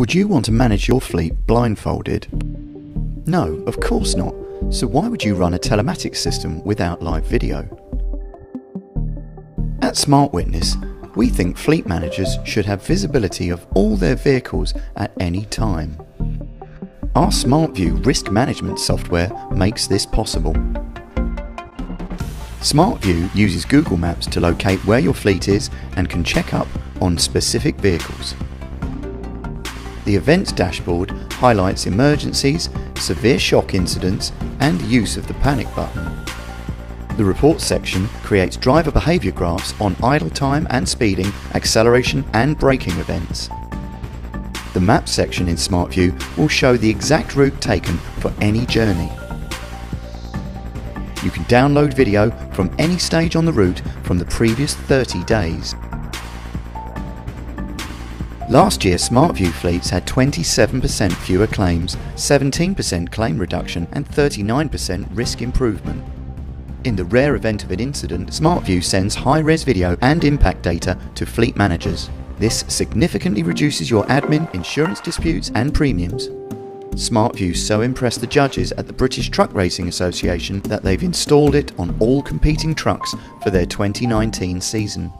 Would you want to manage your fleet blindfolded? No, of course not. So why would you run a telematics system without live video? At SmartWitness, we think fleet managers should have visibility of all their vehicles at any time. Our SmartView risk management software makes this possible. SmartView uses Google Maps to locate where your fleet is and can check up on specific vehicles. The Events dashboard highlights emergencies, severe shock incidents, and use of the panic button. The Reports section creates driver behaviour graphs on idle time and speeding, acceleration and braking events. The Maps section in SmartView will show the exact route taken for any journey. You can download video from any stage on the route from the previous 30 days. Last year, SmartView fleets had 27% fewer claims, 17% claim reduction and 39% risk improvement. In the rare event of an incident, SmartView sends high-res video and impact data to fleet managers. This significantly reduces your admin, insurance disputes and premiums. SmartView so impressed the judges at the British Truck Racing Association that they've installed it on all competing trucks for their 2019 season.